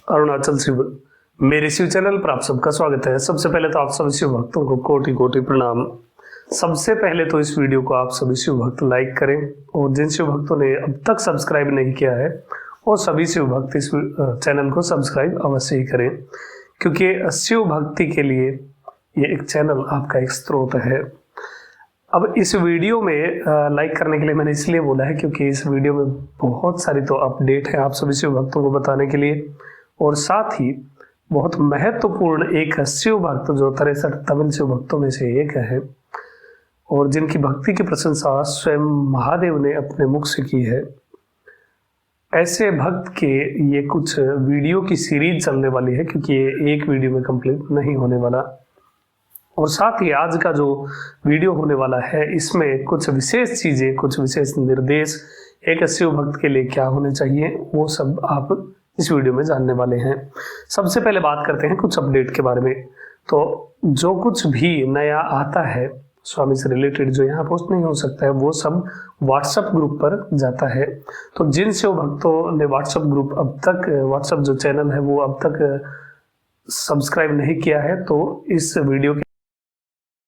अरुणाचल शिव मेरे शिव चैनल पर आप सबका स्वागत है। सबसे पहले तो आप सभी शिव भक्तों को कोटि कोटि प्रणाम। सबसे पहले तो इस वीडियो को आप सभी शिव भक्त लाइक करें और जिन शिव भक्तों ने अब तक सब्सक्राइब नहीं किया है वो सभी शिव भक्त इस चैनल को सब्सक्राइब अवश्य ही करें, क्योंकि शिव भक्ति के लिए ये एक चैनल आपका एक स्रोत है। अब इस वीडियो में लाइक करने के लिए मैंने इसलिए बोला है क्योंकि इस वीडियो में बहुत सारी तो अपडेट है आप सभी शिव भक्तों को बताने के लिए, और साथ ही बहुत महत्वपूर्ण एक शिव भक्त जो 63 तमिल शिव भक्तों में से एक है और जिनकी भक्ति की प्रशंसा स्वयं महादेव ने अपने मुख से की है, ऐसे भक्त के ये कुछ वीडियो की सीरीज चलने वाली है, क्योंकि ये एक वीडियो में कंप्लीट नहीं होने वाला। और साथ ही आज का जो वीडियो होने वाला है इसमें कुछ विशेष चीजें, कुछ विशेष निर्देश एक शिव भक्त के लिए क्या होने चाहिए वो सब आप इस वीडियो में जानने वाले हैं। सबसे पहले बात करते हैं कुछ अपडेट के बारे में। तो जो कुछ भी नया आता है स्वामी से रिलेटेड जो यहाँ पोस्ट नहीं हो सकता है वो सब व्हाट्सएप ग्रुप पर जाता है। तो जिन शिव भक्तों ने व्हाट्सएप ग्रुप अब तक, व्हाट्सएप जो चैनल है वो अब तक सब्सक्राइब नहीं किया है तो इस वीडियो के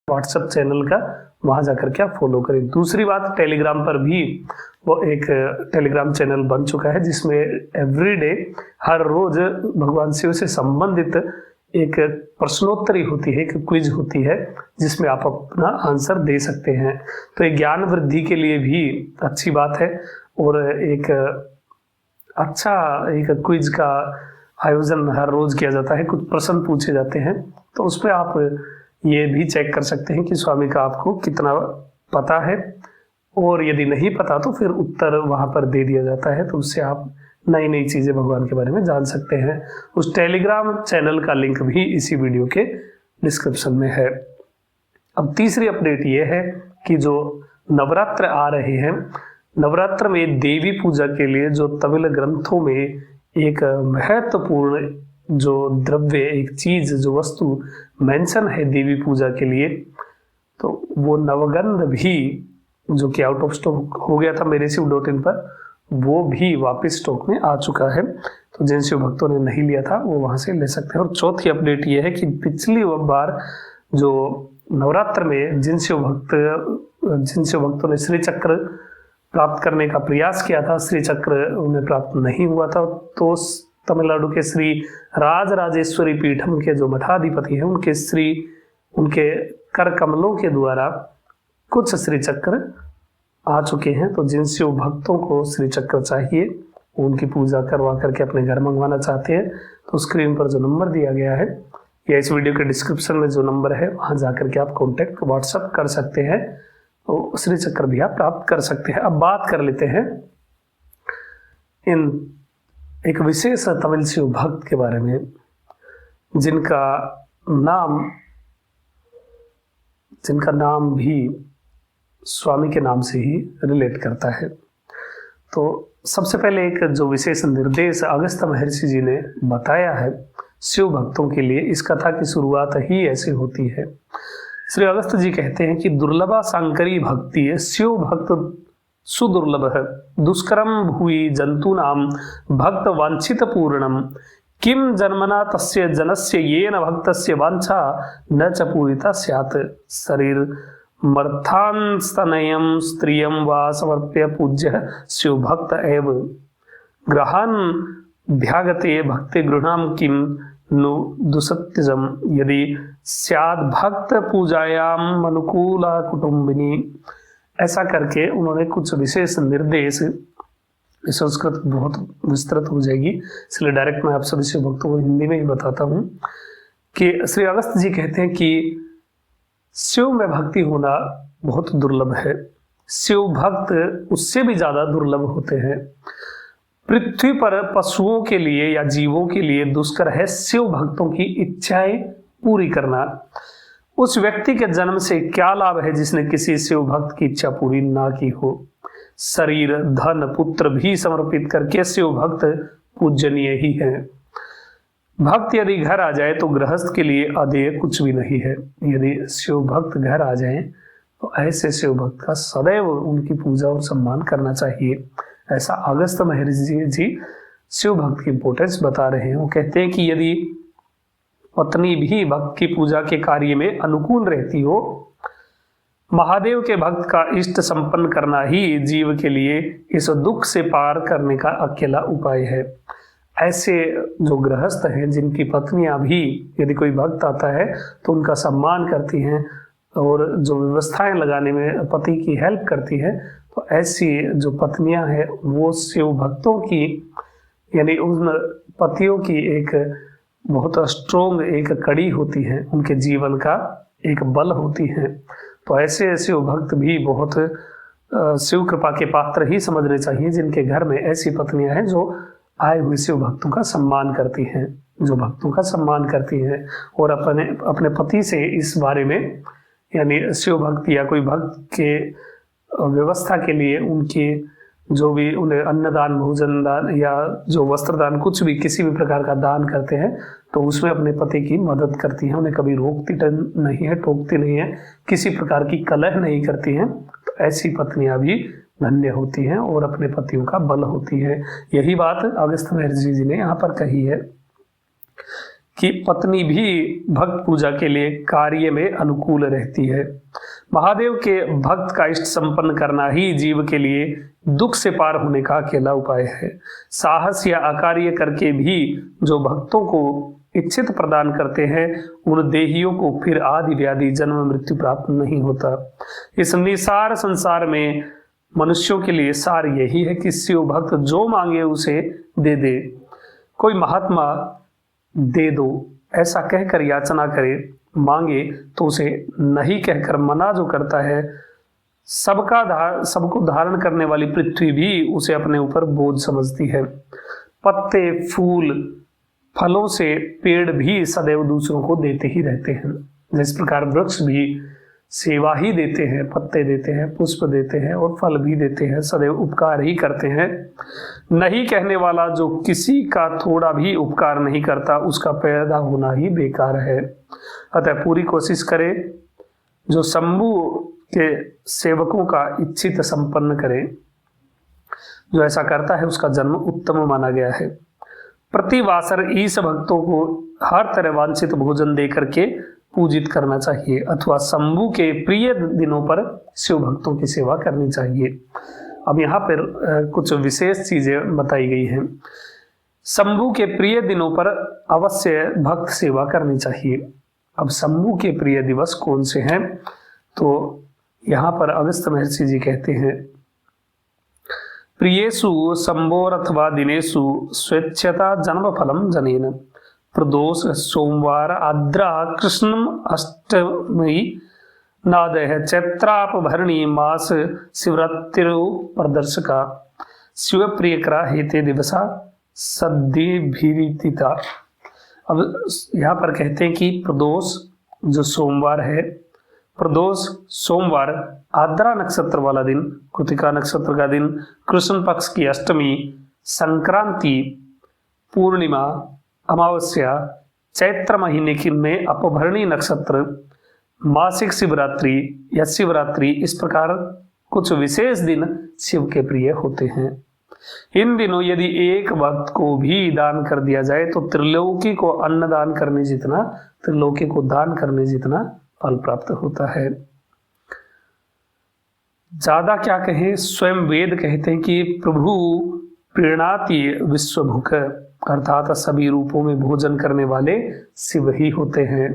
व्हाट्सएप चैनल का वहां जाकर के आप फॉलो करें। दूसरी बात, टेलीग्राम पर भी वो एक टेलीग्राम चैनल बन चुका है जिसमें एवरीडे हर रोज भगवान शिव से संबंधित एक प्रश्नोत्तरी होती है, एक क्विज होती है जिसमें आप अपना आंसर दे सकते हैं। तो ये ज्ञान वृद्धि के लिए भी अच्छी बात है और एक अच्छा एक क्विज का आयोजन हर रोज किया जाता है, कुछ प्रश्न पूछे जाते हैं तो उसमें आप ये भी चेक कर सकते हैं कि स्वामी का आपको कितना पता है, और यदि नहीं पता तो फिर उत्तर वहां पर दे दिया जाता है, तो उससे आप नई नई चीजें भगवान के बारे में जान सकते हैं। उस टेलीग्राम चैनल का लिंक भी इसी वीडियो के डिस्क्रिप्शन में है। अब तीसरी अपडेट ये है कि जो नवरात्र आ रहे हैं, नवरात्र में देवी पूजा के लिए जो तमिल ग्रंथों में एक महत्वपूर्ण जो द्रव्य, एक चीज, जो वस्तु मेंशन है देवी पूजा के लिए, तो वो नवगंध भी जो कि आउट ऑफ स्टॉक हो गया था मेरे शिव.in पर, वो भी वापस स्टॉक में आ चुका है। तो जिन शिव भक्तों ने नहीं लिया था वो वहां से ले सकते हैं। और चौथी अपडेट ये है कि पिछली बार जो नवरात्र में जिन शिव भक्तों ने श्री चक्र प्राप्त करने का प्रयास किया था, श्री चक्र उन्हें प्राप्त नहीं हुआ था, तो तमिलनाडु के श्री राजराजेश्वरी पीठम के जो मठाधिपति हैं उनके कर कमलों के द्वारा कुछ श्री चक्र आ चुके हैं। तो जिन शिव भक्तों को श्री चक्र चाहिए, उनकी पूजा करवा करके अपने घर मंगवाना चाहते हैं, तो स्क्रीन पर जो नंबर दिया गया है या इस वीडियो के डिस्क्रिप्शन में जो नंबर है वहां जाकर के आप कॉन्टेक्ट व्हाट्सएप कर सकते हैं, तो श्री चक्र भी आप प्राप्त कर सकते हैं। अब बात कर लेते हैं इन एक विशेष तमिल शिव भक्त के बारे में जिनका नाम भी स्वामी के नाम से ही रिलेट करता है। तो सबसे पहले एक जो विशेष निर्देश अगस्त्य महर्षि जी ने बताया है शिव भक्तों के लिए, इस कथा की शुरुआत ही ऐसे होती है। श्री अगस्त्य जी कहते हैं कि दुर्लभा सांकरी भक्ति है, शिव भक्त सुदुर्लभ है, दुष्करम भूयि जंतूनाम भक्त वांछित पूर्णम, किम जन्मना तस्य जनस्य येन भक्तस्य वांछा न च पूरिता स्यात्, शरीर मर्थांस्तनयम स्त्रियम वा समर्प्य पूज्य शिव भक्त एव, ग्रहान भ्यागते भक्ति गृहाम किम नु दुसत्यजम, यदि स्याद भक्त पूजायाम अनुकूला कुटुंबिनी। ऐसा करके उन्होंने कुछ विशेष निर्देश, संस्कृत बहुत विस्तृत हो जाएगी इसलिए डायरेक्ट मैं आप सभी शिव भक्तों को हिंदी में ही बताता हूँ कि श्री अगस्त्य जी कहते हैं कि शिव में भक्ति होना बहुत दुर्लभ है, शिव भक्त उससे भी ज्यादा दुर्लभ होते हैं। पृथ्वी पर पशुओं के लिए या जीवों के लिए दुष्कर है शिव भक्तों की इच्छाएं पूरी करना। उस व्यक्ति के जन्म से क्या लाभ है जिसने किसी शिव भक्त की इच्छा पूरी ना की हो। शरीर, धन, पुत्र भी समर्पित करके शिव भक्त पूजनीय ही है। भक्त यदि घर आ जाए तो गृहस्थ के लिए अदेय कुछ भी नहीं है। यदि शिव भक्त घर आ जाए तो ऐसे शिव भक्त का सदैव उनकी पूजा और सम्मान करना चाहिए। ऐसा अगस्त्य महर्षि जी शिव भक्त की इंपोर्टेंस बता रहे हैं। वो कहते हैं कि यदि पत्नी भी भक्त की पूजा के कार्य में अनुकूल रहती हो, महादेव के भक्त का इष्ट संपन्न करना ही जीव के लिए इस दुख से पार करने का अकेला उपाय है। ऐसे जो गृहस्थ हैं जिनकी पत्नियां भी, यदि कोई भक्त आता है तो उनका सम्मान करती हैं और जो व्यवस्थाएं लगाने में पति की हेल्प करती हैं, तो ऐसी जो पत्नियां हैं वो शिव भक्तों की, यानी उन पतियों की एक बहुत स्ट्रोंग एक कड़ी होती है, उनके जीवन का एक बल होती है। तो ऐसे शिव भक्त भी बहुत शिव कृपा के पात्र ही समझने चाहिए, जिनके घर में ऐसी पत्नियां हैं जो आए हुए शिव भक्तों का सम्मान करती हैं, जो भक्तों का सम्मान करती हैं और अपने पति से इस बारे में, यानी शिव भक्त या कोई भक्त के व्यवस्था के लिए उनके जो भी उन्हें अन्नदान, भोजन दान या जो वस्त्र दान, कुछ भी किसी भी प्रकार का दान करते हैं तो उसमें अपने पति की मदद करती हैं। उन्हें कभी रोकती नहीं है, टोकती नहीं है, किसी प्रकार की कलह नहीं करती हैं। तो ऐसी पत्नियां भी धन्य होती हैं और अपने पतियों का बल होती है। यही बात अगस्त्य महर्षि जी ने यहाँ पर कही है कि पत्नी भी भक्त पूजा के लिए कार्य में अनुकूल रहती है। महादेव के भक्त का इष्ट संपन्न करना ही जीव के लिए दुख से पार होने का अकेला उपाय है। साहस या अकार्य करके भी जो भक्तों को इच्छित प्रदान करते हैं, उन देहियों को फिर आदि व्याधि जन्म मृत्यु प्राप्त नहीं होता। इस निसार संसार में मनुष्यों के लिए सार यही है कि शिव भक्त जो मांगे उसे दे दे। कोई महात्मा दे दो ऐसा कहकर याचना करे, मांगे तो उसे नहीं कहकर मना जो करता है, सबको धारण करने वाली पृथ्वी भी उसे अपने ऊपर बोझ समझती है। पत्ते, फूल, फलों से पेड़ भी सदैव दूसरों को देते ही रहते हैं। जिस प्रकार वृक्ष भी सेवा ही देते हैं, पत्ते देते हैं, पुष्प देते हैं और फल भी देते हैं, सदैव उपकार ही करते हैं। नहीं कहने वाला जो किसी का थोड़ा भी उपकार नहीं करता, उसका पैदा होना ही बेकार है। अतः पूरी कोशिश करें जो शंभु के सेवकों का इच्छित संपन्न करे। जो ऐसा करता है उसका जन्म उत्तम माना गया है। प्रतिवासर ईश भक्तों को हर तरह वांछित भोजन दे करके पूजित करना चाहिए, अथवा शंभु के प्रिय दिनों पर शिव भक्तों की सेवा करनी चाहिए। अब यहाँ पर कुछ विशेष चीजें बताई गई हैं। शंभु के प्रिय दिनों पर अवश्य भक्त सेवा करनी चाहिए। अब शंभु के प्रिय दिवस कौन से हैं? तो यहाँ पर अगस्त्य महर्षि जी कहते हैं, प्रियेषु शंभोर अथवा दिनेषु स्वेच्छता जन्म फलम जनेन प्रदोष सोमवार आद्रा कृष्णम अष्टमी नादय चैत्रापभरणी मास शिवरात्रि प्रदर्शका शिव प्रियकरा हेते दिवसा सद्भिरीतिता। अब यहाँ पर कहते हैं कि प्रदोष जो सोमवार है, प्रदोष सोमवार, आद्रा नक्षत्र वाला दिन, कृतिका नक्षत्र का दिन, कृष्ण पक्ष की अष्टमी, संक्रांति, पूर्णिमा, अमावस्या, चैत्र महीने की में अपभरणी नक्षत्र, मासिक शिवरात्रि या शिवरात्रि, इस प्रकार कुछ विशेष दिन शिव के प्रिय होते हैं। इन दिनों यदि एक भक्त को भी दान कर दिया जाए तो त्रिलोकी को अन्नदान करने जितना, त्रिलोकी को दान करने जितना फल प्राप्त होता है। ज्यादा क्या कहें, स्वयं वेद कहते हैं कि प्रभु प्रीणाति विश्वभुक, अर्थात सभी रूपों में भोजन करने वाले शिव ही होते हैं,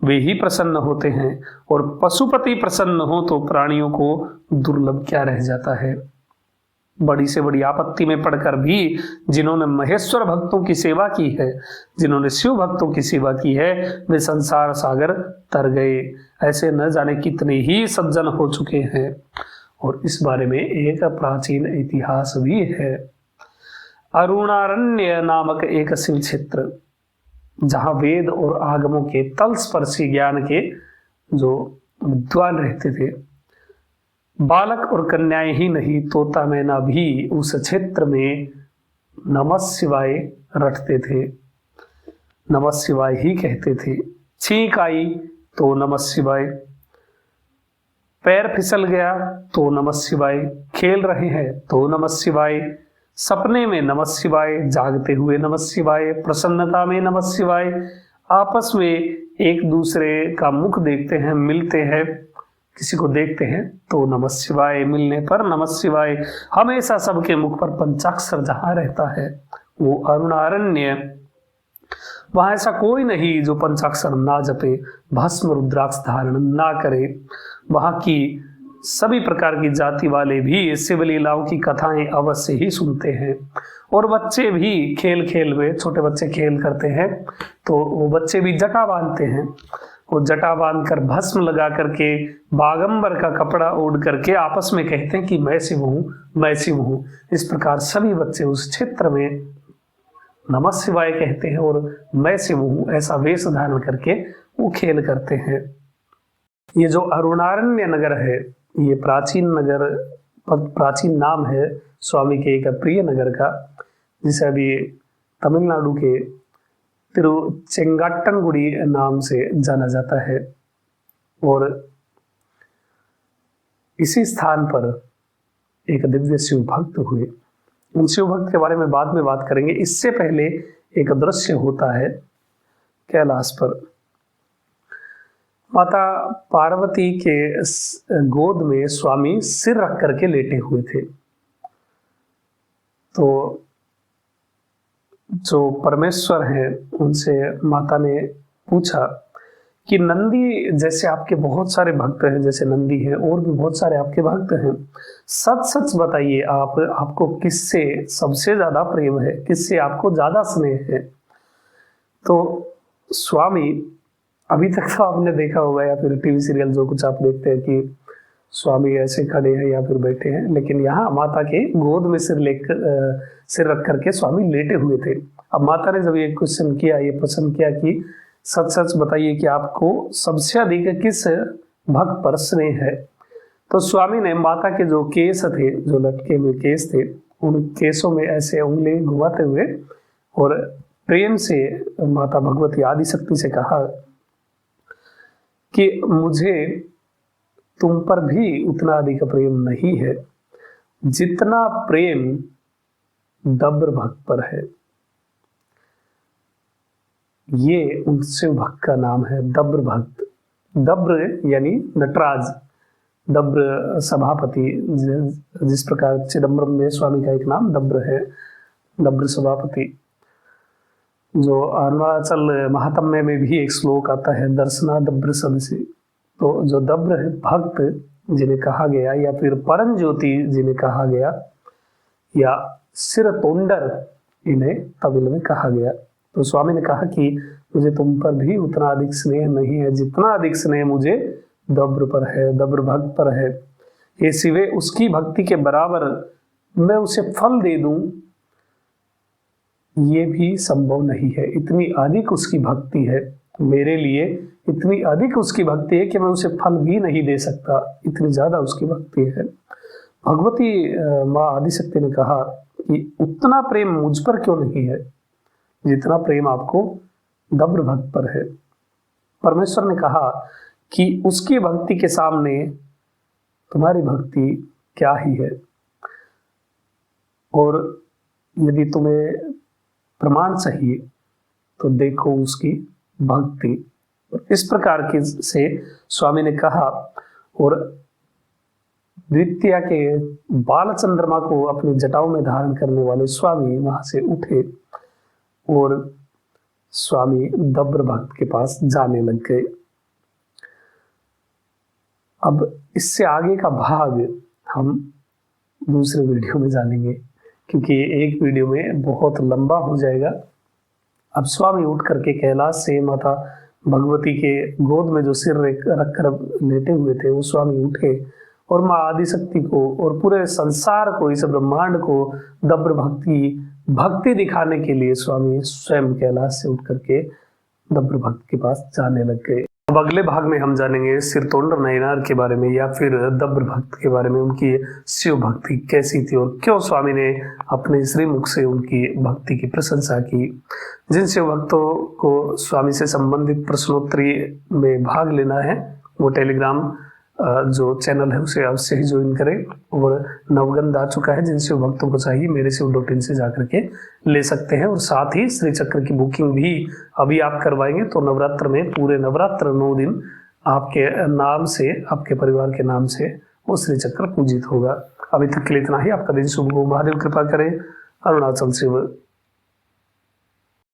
वे ही प्रसन्न होते हैं। और पशुपति प्रसन्न हो तो प्राणियों को दुर्लभ क्या रह जाता है। बड़ी से बड़ी आपत्ति में पड़कर भी जिन्होंने महेश्वर भक्तों की सेवा की है, जिन्होंने शिव भक्तों की सेवा की है, वे संसार सागर तर गए। ऐसे न जाने कितने ही सज्जन हो चुके हैं। और इस बारे में एक प्राचीन इतिहास भी है। अरुणारण्य नामक एक शिव क्षेत्र, जहां वेद और आगमों के तलस्पर्शी ज्ञान के जो विद्वान रहते थे, बालक और कन्याएं ही नहीं, तोता मैना भी उस क्षेत्र में नमः शिवाय रटते थे, नमः शिवाय ही कहते थे। छींक आई तो नमः शिवाय, पैर फिसल गया तो नमः शिवाय, खेल रहे हैं तो नमः शिवाय, सपने में नमः शिवाय, जागते हुए नमः शिवाय, प्रसन्नता में नमः शिवाय, आपस में एक दूसरे का मुख देखते हैं, मिलते हैं, किसी को देखते हैं तो नमः शिवाय, मिलने पर नमः शिवाय, हमेशा सबके मुख पर पंचाक्षर जहां रहता है वो अरुणारण्य, वहां ऐसा कोई नहीं जो पंचाक्षर ना जपे, भस्म रुद्राक्ष धारण ना करे। वहां की सभी प्रकार की जाति वाले भी शिवलीलाओं की कथाएं अवश्य ही सुनते हैं, और बच्चे भी खेल खेल में, छोटे बच्चे खेल करते हैं तो वो बच्चे भी जटा बांधते हैं, वो जटा बांध कर भस्म लगा करके बागंबर का कपड़ा ओढ़ करके आपस में कहते हैं कि मैं शिव हूं, मैं शिव हूं। इस प्रकार सभी बच्चे उस क्षेत्र में नमः शिवाय कहते हैं और मैं शिव हूं ऐसा वेश धारण करके वो खेल करते हैं। ये जो अरुणारण्य नगर है, ये प्राचीन नगर, प्राचीन नाम है स्वामी के एक प्रिय नगर का, जिसे अभी तमिलनाडु के तिरुचेंगाट्टनगुडी नाम से जाना जाता है। और इसी स्थान पर एक दिव्य शिव भक्त हुए। उन शिव भक्त के बारे में बाद में बात करेंगे। इससे पहले एक दृश्य होता है कैलाश पर। माता पार्वती के गोद में स्वामी सिर रख करके लेटे हुए थे। तो जो परमेश्वर हैं उनसे माता ने पूछा कि नंदी जैसे आपके बहुत सारे भक्त हैं, जैसे नंदी है और भी बहुत सारे आपके भक्त हैं, सच सच बताइए आपको किससे सबसे ज्यादा प्रेम है, किससे आपको ज्यादा स्नेह है। तो स्वामी, अभी तक तो आपने देखा होगा या फिर टीवी सीरियल जो कुछ आप देखते हैं कि स्वामी ऐसे खड़े हैं या फिर बैठे हैं, लेकिन यहाँ माता के गोद में सिर रख करके स्वामी लेटे हुए थे। अब माता ने जब ये क्वेश्चन किया, ये प्रश्न किया कि सच सच बताइए कि आपको सबसे अधिक किस भक्त पर स्नेह है, तो स्वामी ने माता के जो केस थे, जो लटके हुए केस थे, उन केसों में ऐसे उंगली घुमाते हुए और प्रेम से माता भगवती आदिशक्ति से कहा कि मुझे तुम पर भी उतना अधिक प्रेम नहीं है जितना प्रेम दब्र भक्त पर है। ये उन शिव भक्त का नाम है, दब्र भक्त। दब्र यानी नटराज, दब्र सभापति, जिस प्रकार चिदम्बरम में स्वामी का एक नाम दब्र है, दब्र सभापति। जो अरुणाचल महात्म्य में भी एक श्लोक आता है, दर्शना दब्र सदसी। तो जो दब्र है भक्त जिन्हें कहा गया, या फिर परम ज्योति जिन्हें कहा गया, या सिर तोंडर इन्हें तमिल में कहा गया। तो स्वामी ने कहा कि मुझे तुम पर भी उतना अधिक स्नेह नहीं है जितना अधिक स्नेह मुझे दब्र पर है, दब्र भक्त पर है। ये सिवे उसकी भक्ति के बराबर मैं उसे फल दे दूं, ये भी संभव नहीं है। इतनी अधिक उसकी भक्ति है मेरे लिए, इतनी अधिक उसकी भक्ति है कि मैं उसे फल भी नहीं दे सकता, इतनी ज्यादा उसकी भक्ति है। भगवती माँ आदिशक्ति ने कहा कि उतना प्रेम मुझ पर क्यों नहीं है जितना प्रेम आपको दब्र भक्त पर है। परमेश्वर ने कहा कि उसकी भक्ति के सामने तुम्हारी भक्ति क्या ही है, और यदि तुम्हें प्रमाण चाहिए तो देखो उसकी भक्ति। इस प्रकार के से स्वामी ने कहा, और द्वितीया के बाल चंद्रमा को अपनी जटाओं में धारण करने वाले स्वामी वहां से उठे और स्वामी दब्र भक्त के पास जाने लग गए। अब इससे आगे का भाग हम दूसरे वीडियो में जानेंगे, क्योंकि एक वीडियो में बहुत लंबा हो जाएगा। अब स्वामी उठ करके कैलाश से माता भगवती के गोद में जो सिर रख कर लेटे हुए थे, वो स्वामी उठे और माँ आदिशक्ति को और पूरे संसार को, इस ब्रह्मांड को दब्र भक्ति दिखाने के लिए स्वामी स्वयं कैलाश से उठ करके दब्र भक्त के पास जाने लग गए। अब अगले भाग में हम जानेंगे सिरतोंडर नयनार के बारे में, या फिर दब्र भक्त के बारे में, उनकी शिव भक्ति कैसी थी और क्यों स्वामी ने अपने श्रीमुख से उनकी भक्ति की प्रशंसा की। जिन शिव भक्तों को स्वामी से संबंधित प्रश्नोत्तरी में भाग लेना है, वो टेलीग्राम जो चैनल है उसे अवश्य ही ज्वाइन करें। और नवगंध आ चुका है, जिन शिव भक्तों को चाहिए मेरे शिव.in से जाकर के ले सकते हैं। और साथ ही श्री चक्र की बुकिंग भी अभी आप करवाएंगे तो नवरात्र में पूरे नवरात्र 9 दिन आपके नाम से, आपके परिवार के नाम से वो श्री चक्र पूजित होगा। अभी तक के लिए इतना ही। आपका दिन शुभ हो, महादेव कृपा करें। अरुणाचल शिव।